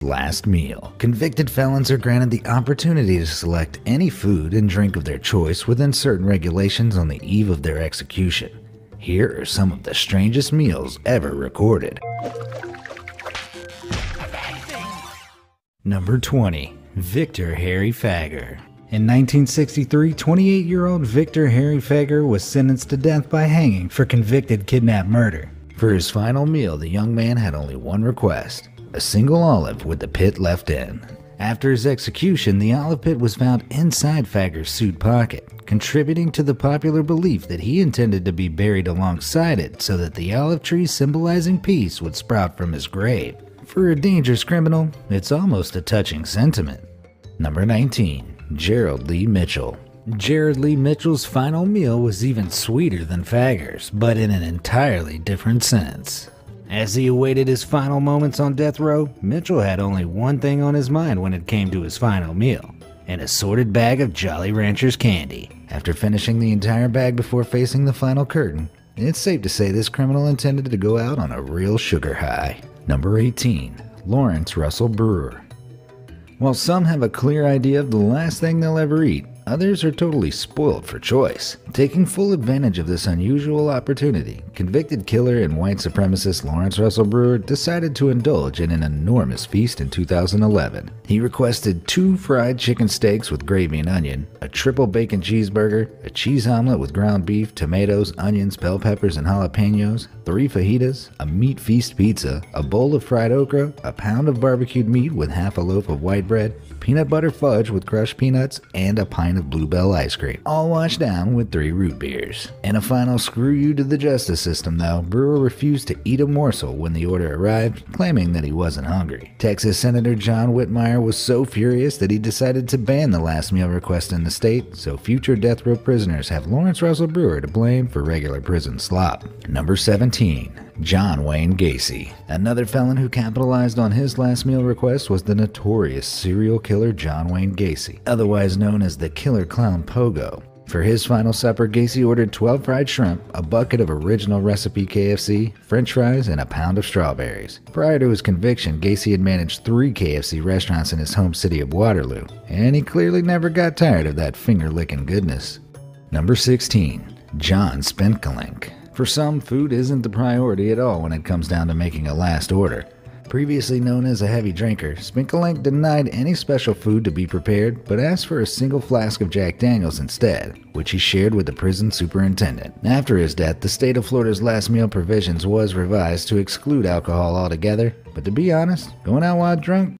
Last meal. Convicted felons are granted the opportunity to select any food and drink of their choice within certain regulations on the eve of their execution. Here are some of the strangest meals ever recorded. Number 20. Victor Harry Fagger. In 1963, 28-year-old Victor Harry Fagger was sentenced to death by hanging for convicted kidnap murder. For his final meal, the young man had only one request: a single olive with the pit left in. After his execution, the olive pit was found inside Fagger's suit pocket, contributing to the popular belief that he intended to be buried alongside it so that the olive tree symbolizing peace would sprout from his grave. For a dangerous criminal, it's almost a touching sentiment. Number 19. Gerald Lee Mitchell. Gerald Lee Mitchell's final meal was even sweeter than Fagger's, but in an entirely different sense. As he awaited his final moments on death row, Mitchell had only one thing on his mind when it came to his final meal: an assorted bag of Jolly Ranchers candy. After finishing the entire bag before facing the final curtain, it's safe to say this criminal intended to go out on a real sugar high. Number 18. Lawrence Russell Brewer. While some have a clear idea of the last thing they'll ever eat, others are totally spoiled for choice. Taking full advantage of this unusual opportunity, convicted killer and white supremacist Lawrence Russell Brewer decided to indulge in an enormous feast in 2011. He requested 2 fried chicken steaks with gravy and onion, a triple bacon cheeseburger, a cheese omelet with ground beef, tomatoes, onions, bell peppers, and jalapenos, 3 fajitas, a meat feast pizza, a bowl of fried okra, a pound of barbecued meat with half a loaf of white bread, peanut butter fudge with crushed peanuts, and a pint of Bluebell ice cream, all washed down with 3 root beers. In a final screw you to the justice system though, Brewer refused to eat a morsel when the order arrived, claiming that he wasn't hungry. Texas Senator John Whitmire was so furious that he decided to ban the last meal request in the state, so future death row prisoners have Lawrence Russell Brewer to blame for regular prison slop. Number 17. John Wayne Gacy. Another felon who capitalized on his last meal request was the notorious serial killer John Wayne Gacy, otherwise known as the Killer Clown Pogo. For his final supper, Gacy ordered 12 fried shrimp, a bucket of original recipe KFC, french fries, and a pound of strawberries. Prior to his conviction, Gacy had managed 3 KFC restaurants in his home city of Waterloo, and he clearly never got tired of that finger-licking goodness. Number 16. John Spinkelink. For some, food isn't the priority at all when it comes down to making a last order. Previously known as a heavy drinker, Spinkelink denied any special food to be prepared, but asked for a single flask of Jack Daniels instead, which he shared with the prison superintendent. After his death, the state of Florida's last meal provisions was revised to exclude alcohol altogether, but to be honest, going out while drunk?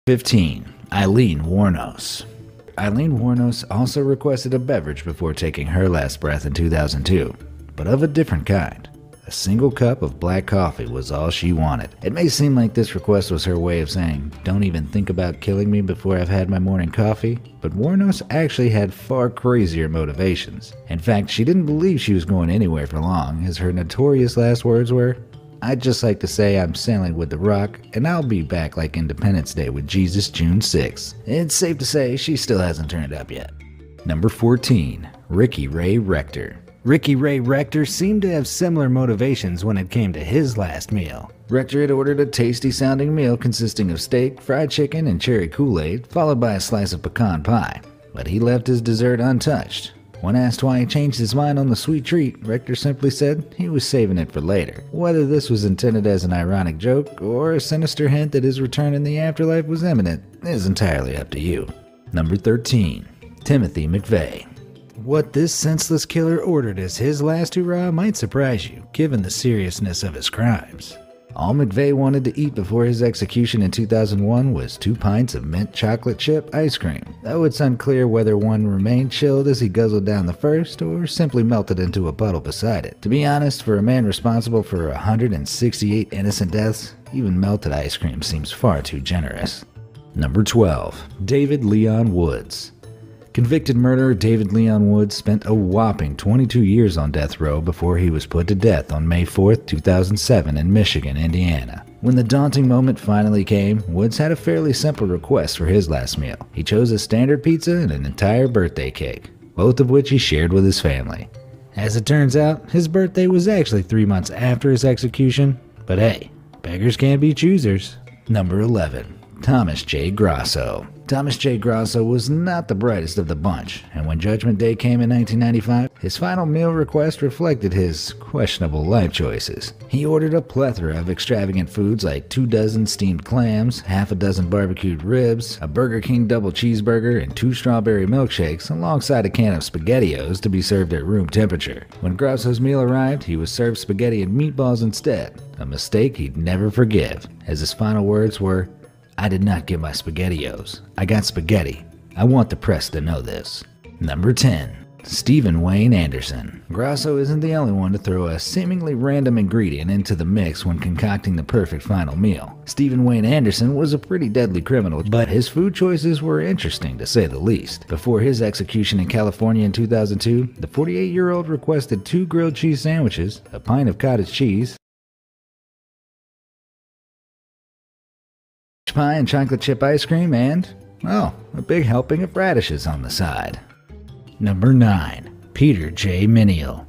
15. Eileen Wuornos. Eileen Wuornos also requested a beverage before taking her last breath in 2002, but of a different kind. A single cup of black coffee was all she wanted. It may seem like this request was her way of saying, "Don't even think about killing me before I've had my morning coffee," but Wuornos actually had far crazier motivations. In fact, she didn't believe she was going anywhere for long, as her notorious last words were, "I'd just like to say I'm sailing with the Rock, and I'll be back like Independence Day with Jesus June 6th. It's safe to say she still hasn't turned up yet. Number 14. Ricky Ray Rector. Ricky Ray Rector seemed to have similar motivations when it came to his last meal. Rector had ordered a tasty-sounding meal consisting of steak, fried chicken, and cherry Kool-Aid, followed by a slice of pecan pie. But he left his dessert untouched. When asked why he changed his mind on the sweet treat, Rector simply said he was saving it for later. Whether this was intended as an ironic joke or a sinister hint that his return in the afterlife was imminent is entirely up to you. Number 13. Timothy McVeigh. What this senseless killer ordered as his last hurrah might surprise you, given the seriousness of his crimes. All McVeigh wanted to eat before his execution in 2001 was 2 pints of mint chocolate chip ice cream, though it's unclear whether one remained chilled as he guzzled down the first or simply melted into a puddle beside it. To be honest, for a man responsible for 168 innocent deaths, even melted ice cream seems far too generous. Number 12. David Leon Woods. Convicted murderer David Leon Woods spent a whopping 22 years on death row before he was put to death on May 4, 2007 in Michigan, Indiana. When the daunting moment finally came, Woods had a fairly simple request for his last meal. He chose a standard pizza and an entire birthday cake, both of which he shared with his family. As it turns out, his birthday was actually 3 months after his execution, But hey, beggars can't be choosers. Number 11. Thomas J. Grosso. Thomas J. Grosso was not the brightest of the bunch, and when Judgment Day came in 1995, his final meal request reflected his questionable life choices. He ordered a plethora of extravagant foods like 24 steamed clams, half a dozen barbecued ribs, a Burger King double cheeseburger, and 2 strawberry milkshakes, alongside a can of SpaghettiOs to be served at room temperature. When Grosso's meal arrived, he was served spaghetti and meatballs instead, a mistake he'd never forgive, as his final words were, "I did not get my SpaghettiOs. I got spaghetti. I want the press to know this." Number 10. Stephen Wayne Anderson. Grosso isn't the only one to throw a seemingly random ingredient into the mix when concocting the perfect final meal. Stephen Wayne Anderson was a pretty deadly criminal, but his food choices were interesting to say the least. Before his execution in California in 2002, the 48-year-old requested 2 grilled cheese sandwiches, a pint of cottage cheese, pie and chocolate chip ice cream, and, oh, a big helping of radishes on the side. Number 9. Peter J. Minial.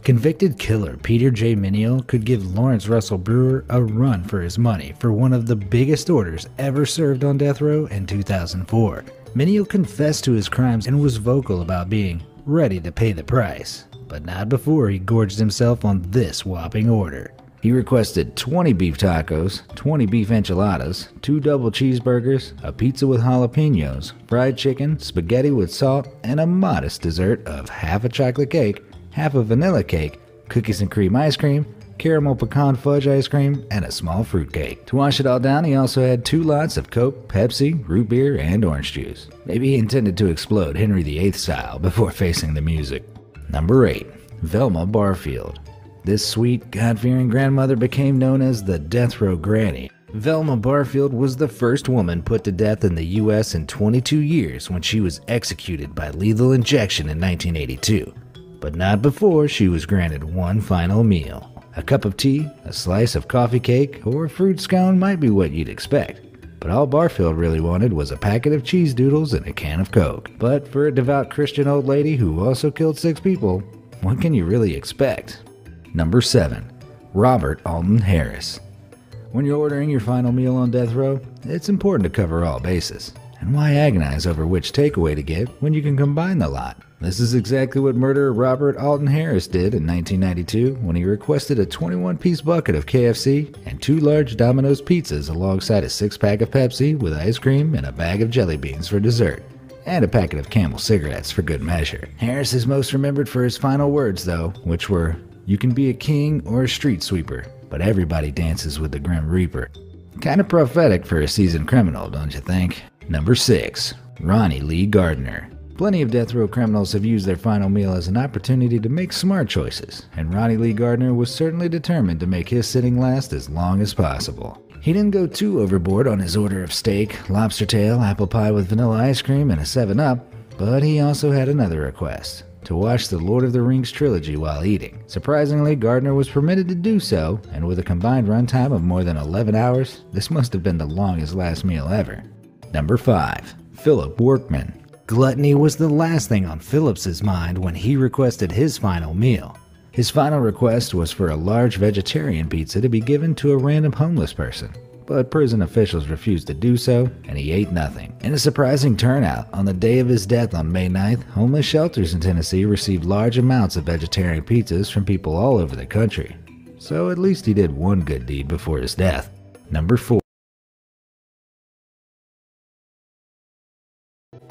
Convicted killer Peter J. Minial could give Lawrence Russell Brewer a run for his money for one of the biggest orders ever served on death row in 2004. Minial confessed to his crimes and was vocal about being ready to pay the price, but not before he gorged himself on this whopping order. He requested 20 beef tacos, 20 beef enchiladas, 2 double cheeseburgers, a pizza with jalapenos, fried chicken, spaghetti with salt, and a modest dessert of half a chocolate cake, half a vanilla cake, cookies and cream ice cream, caramel pecan fudge ice cream, and a small fruit cake. To wash it all down, he also had 2 lots of Coke, Pepsi, root beer, and orange juice. Maybe he intended to explode Henry VIII style before facing the music. Number 8. Velma Barfield. This sweet, God-fearing grandmother became known as the Death Row Granny. Velma Barfield was the first woman put to death in the U.S. in 22 years when she was executed by lethal injection in 1982. But not before she was granted one final meal. A cup of tea, a slice of coffee cake, or a fruit scone might be what you'd expect. But all Barfield really wanted was a packet of cheese doodles and a can of Coke. But for a devout Christian old lady who also killed 6 people, what can you really expect? Number 7. Robert Alton Harris. When you're ordering your final meal on death row, it's important to cover all bases. And why agonize over which takeaway to get when you can combine the lot? This is exactly what murderer Robert Alton Harris did in 1992 when he requested a 21-piece bucket of KFC and 2 large Domino's pizzas alongside a 6-pack of Pepsi with ice cream and a bag of jelly beans for dessert, and a packet of Camel cigarettes for good measure. Harris is most remembered for his final words, though, which were, "You can be a king or a street sweeper, but everybody dances with the Grim Reaper." Kinda prophetic for a seasoned criminal, don't you think? Number 6. Ronnie Lee Gardner. Plenty of death row criminals have used their final meal as an opportunity to make smart choices, and Ronnie Lee Gardner was certainly determined to make his sitting last as long as possible. He didn't go too overboard on his order of steak, lobster tail, apple pie with vanilla ice cream, and a 7-Up, but he also had another request: to watch the Lord of the Rings trilogy while eating. Surprisingly, Gardner was permitted to do so, and with a combined runtime of more than 11 hours, this must have been the longest last meal ever. Number 5. Philip Workman. Gluttony was the last thing on Phillips's mind when he requested his final meal. His final request was for a large vegetarian pizza to be given to a random homeless person, but prison officials refused to do so, and he ate nothing. In a surprising turnout, on the day of his death on May 9th, homeless shelters in Tennessee received large amounts of vegetarian pizzas from people all over the country. So at least he did one good deed before his death. Number 4.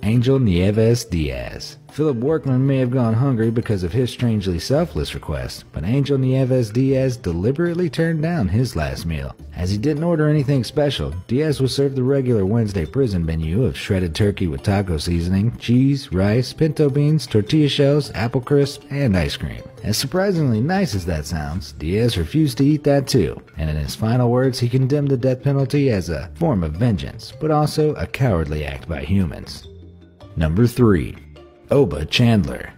Angel Nieves Diaz. Philip Workman may have gone hungry because of his strangely selfless request, but Angel Nieves Diaz deliberately turned down his last meal. As he didn't order anything special, Diaz was served the regular Wednesday prison menu of shredded turkey with taco seasoning, cheese, rice, pinto beans, tortilla shells, apple crisp, and ice cream. As surprisingly nice as that sounds, Diaz refused to eat that too, and in his final words he condemned the death penalty as a form of vengeance, but also a cowardly act by humans. Number 3. Oba Chandler.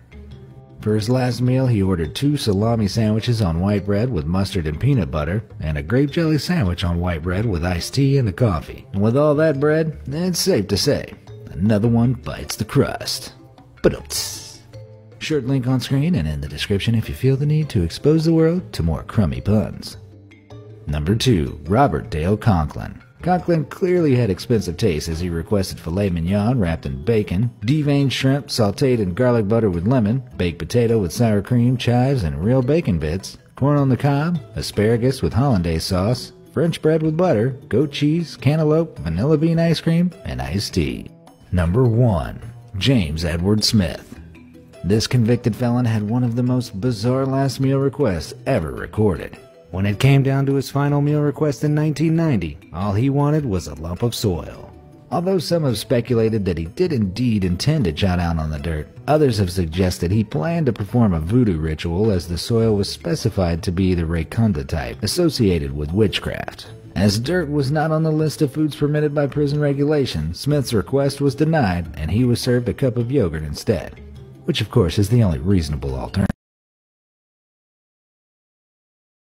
For his last meal, he ordered 2 salami sandwiches on white bread with mustard and peanut butter, and a grape jelly sandwich on white bread with iced tea and a coffee. And with all that bread, it's safe to say, another one bites the crust. Ba-dum-ts. Shirt link on screen and in the description if you feel the need to expose the world to more crummy puns. Number 2. Robert Dale Conklin. Conklin clearly had expensive taste as he requested filet mignon wrapped in bacon, deveined shrimp sautéed in garlic butter with lemon, baked potato with sour cream, chives, and real bacon bits, corn on the cob, asparagus with hollandaise sauce, French bread with butter, goat cheese, cantaloupe, vanilla bean ice cream, and iced tea. Number 1. James Edward Smith. This convicted felon had one of the most bizarre last meal requests ever recorded. When it came down to his final meal request in 1990, all he wanted was a lump of soil. Although some have speculated that he did indeed intend to chow down on the dirt, others have suggested he planned to perform a voodoo ritual as the soil was specified to be the Rayconda type, associated with witchcraft. As dirt was not on the list of foods permitted by prison regulation, Smith's request was denied and he was served a cup of yogurt instead, which of course is the only reasonable alternative.